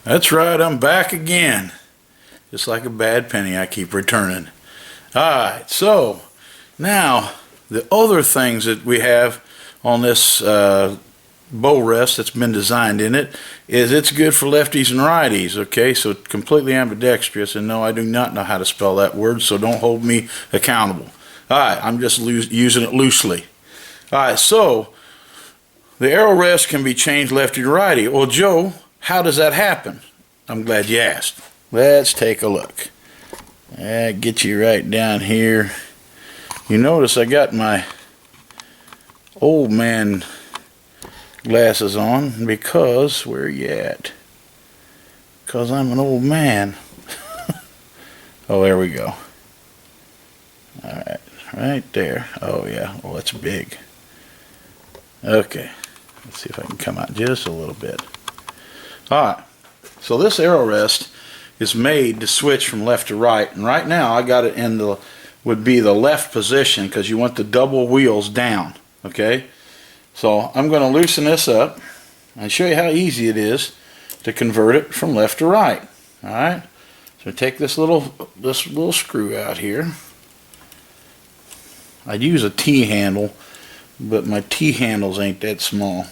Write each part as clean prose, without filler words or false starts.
That's right, I'm back again. Just like a bad penny, I keep returning. Alright, so now the other things that we have on this bow rest that's been designed in it is it's good for lefties and righties, okay? So completely ambidextrous, and no, I do not know how to spell that word, so don't hold me accountable. Alright, I'm just using it loosely. Alright, so the arrow rest can be changed lefty to righty. Well, Joe, how does that happen? I'm glad you asked. Let's take a look. Get you right down here. You notice I got my old man glasses on because, where are you at? Because I'm an old man. Oh, there we go. Alright, right there. Oh yeah, well that's big. Okay, let's see if I can come out just a little bit. Alright, so this arrow rest is made to switch from left to right, and right now I got it in the would be the left position because you want the double wheels down. Okay, so I'm going to loosen this up and show you how easy it is to convert it from left to right. Alright, so take this little screw out here. I'd use a T-handle, but my T-handles ain't that small.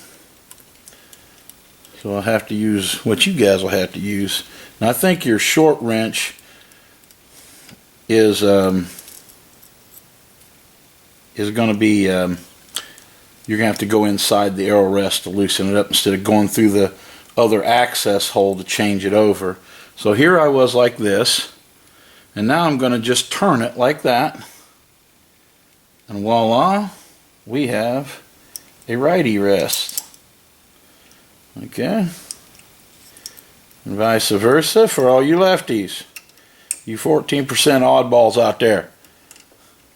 So I'll have to use what you guys will have to use. Now I think your short wrench is going to be you're going to have to go inside the arrow rest to loosen it up instead of going through the other access hole to change it over. So here I was like this, and now I'm going to just turn it like that, and voila, we have a righty rest. Okay, and vice versa for all you lefties. You 14% oddballs out there.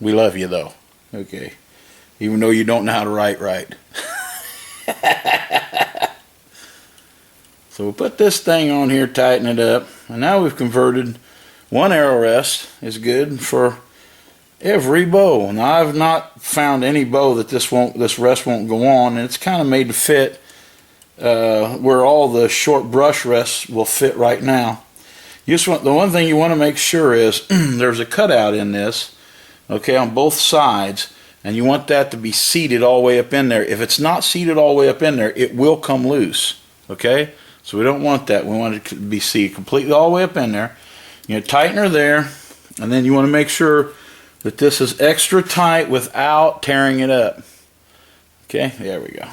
We love you though. Okay, even though you don't know how to write right. So we'll put this thing on here, tighten it up, and now we've converted one arrow rest is good for every bow. Now I've not found any bow that this rest won't go on, and it's kind of made to fit where all the short brush rests will fit right now. The one thing you want to make sure is there's a cutout in this, okay, on both sides, and you want that to be seated all the way up in there. If it's not seated all the way up in there, it will come loose, okay? So we don't want that. We want it to be seated completely all the way up in there. You tighten her there, and then you want to make sure that this is extra tight without tearing it up. Okay, there we go.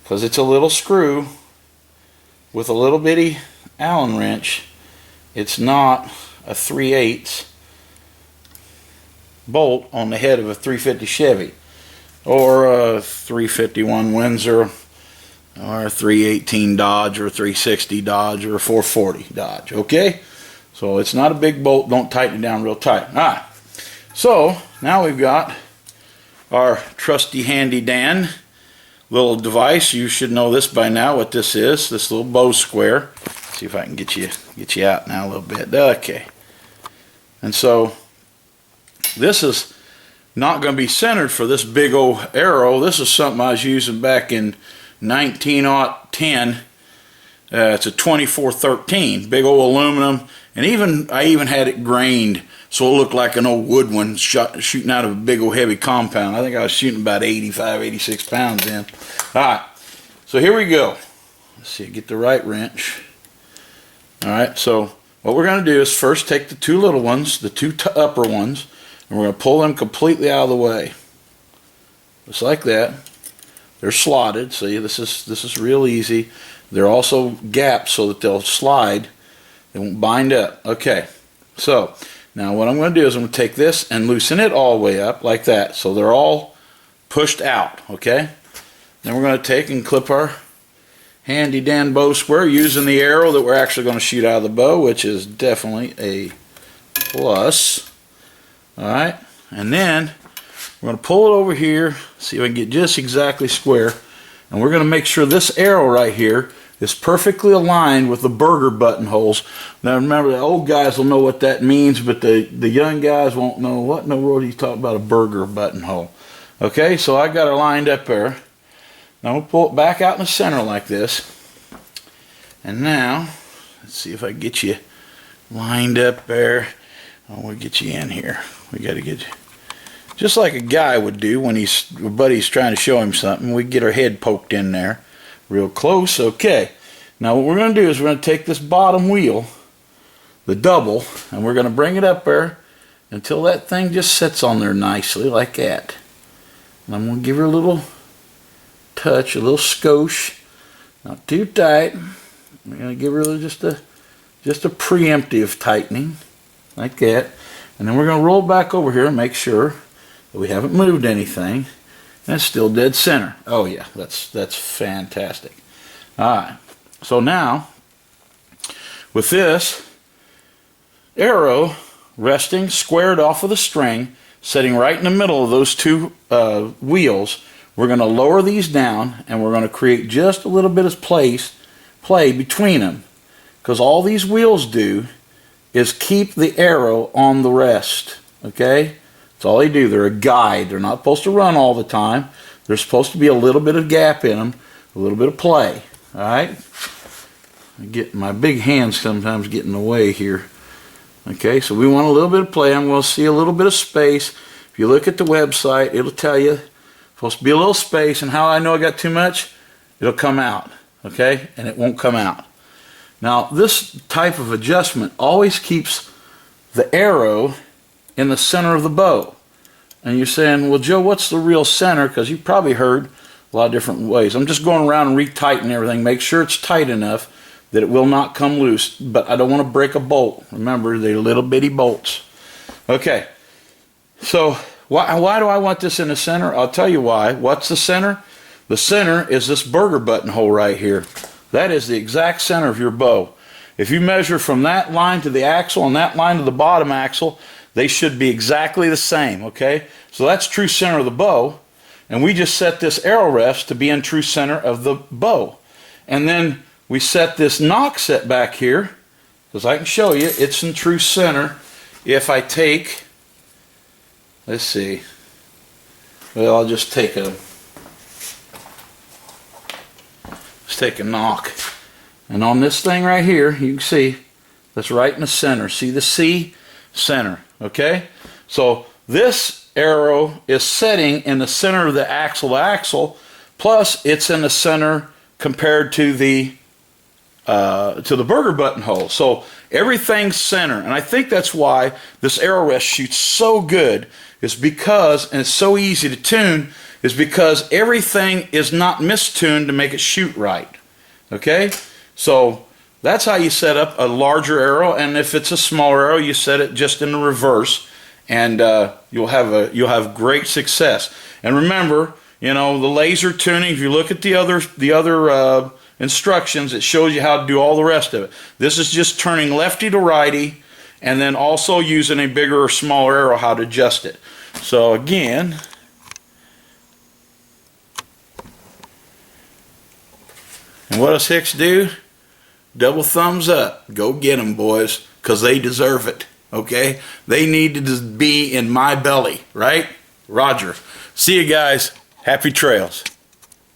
Because it's a little screw with a little bitty Allen wrench. It's not a 3/8 bolt on the head of a 350 Chevy or a 351 Windsor or a 318 Dodge or a 360 Dodge or a 440 Dodge. Okay, so it's not a big bolt. Don't tighten it down real tight. Alright, so now we've got our trusty handy Dan little device. You should know this by now, what this is. This little bow square. Let's see if I can get you out now a little bit. Okay, and so this is not going to be centered for this big old arrow. This is something I was using back in 1910. It's a 2413, big old aluminum, and I even had it grained so it looked like an old wood one shooting out of a big old heavy compound. I think I was shooting about 85, 86 pounds in. Alright, so here we go. Let's see, get the right wrench. Alright, so what we're going to do is first take the two little ones, the two upper ones, and we're going to pull them completely out of the way. Just like that. They're slotted. See, this is real easy. They're also gapped so that they'll slide. They won't bind up. Okay, so now what I'm going to do is I'm going to take this and loosen it all the way up like that, so they're all pushed out. Okay, then we're going to take and clip our handy Dan bow square using the arrow that we're actually going to shoot out of the bow, which is definitely a plus. Alright, and then we're going to pull it over here, see if I can get just exactly square, and we're going to make sure this arrow right here is perfectly aligned with the burger buttonholes. Now remember, the old guys will know what that means, but the young guys won't know what in the world he's talking about, a burger buttonhole. Okay, so I got it lined up there. Now we'll pull it back out in the center like this, And now, let's see if I can get you lined up there. Oh, we'll get you in here. We got to get you. Just like a guy would do when a buddy's trying to show him something. We get our head poked in there real close. Okay. Now what we're going to do is we're going to take this bottom wheel, the double, and we're going to bring it up there until that thing just sits on there nicely like that. And I'm going to give her a little touch, a little skosh. Not too tight. We're going to give her just a preemptive tightening like that. And then we're going to roll back over here and make sure that we haven't moved anything. And it's still dead center. Oh yeah, that's fantastic. Alright, so now with this arrow resting squared off of the string, sitting right in the middle of those two wheels, we're going to lower these down and we're going to create just a little bit of play between them. Because all these wheels do is keep the arrow on the rest. Okay? That's all they do. They're a guide. They're not supposed to run all the time. There's supposed to be a little bit of gap in them, a little bit of play. Alright? My big hands sometimes get in the way here. Okay, so we want a little bit of play. I'm going to see a little bit of space. If you look at the website, it'll tell you supposed to be a little space, and how I know I got too much, it'll come out. Okay? And it won't come out. Now, this type of adjustment always keeps the arrow in the center of the bow. And you're saying, well, Joe, what's the real center? Because you've probably heard a lot of different ways. I'm just going around and retighten everything. Make sure it's tight enough that it will not come loose. But I don't want to break a bolt. Remember, they're little bitty bolts. Okay. So why do I want this in the center? I'll tell you why. What's the center? The center is this burger buttonhole right here. That is the exact center of your bow. If you measure from that line to the axle and that line to the bottom axle, they should be exactly the same, okay? So that's true center of the bow, and we just set this arrow rest to be in true center of the bow. And then we set this knock set back here, because I can show you it's in true center. If I take, let's see, well, I'll just take a knock, and on this thing right here you can see that's right in the center. See the C? Center. Okay, so this arrow is setting in the center of the axle to axle, plus it's in the center compared to the burger buttonhole. So everything's center, and I think that's why this arrow rest shoots so good, is because, and it's so easy to tune, is because everything is not mistuned to make it shoot right. Okay, so that's how you set up a larger arrow, and if it's a smaller arrow, you set it just in the reverse, and you'll have great success. And remember, you know, the laser tuning. If you look at the other instructions, it shows you how to do all the rest of it. This is just turning lefty to righty, and then also using a bigger or smaller arrow how to adjust it. So again, and what does Hicks do? Double thumbs up. Go get them, boys, because they deserve it. Okay? They need to be in my belly, right? Roger. See you guys. Happy trails.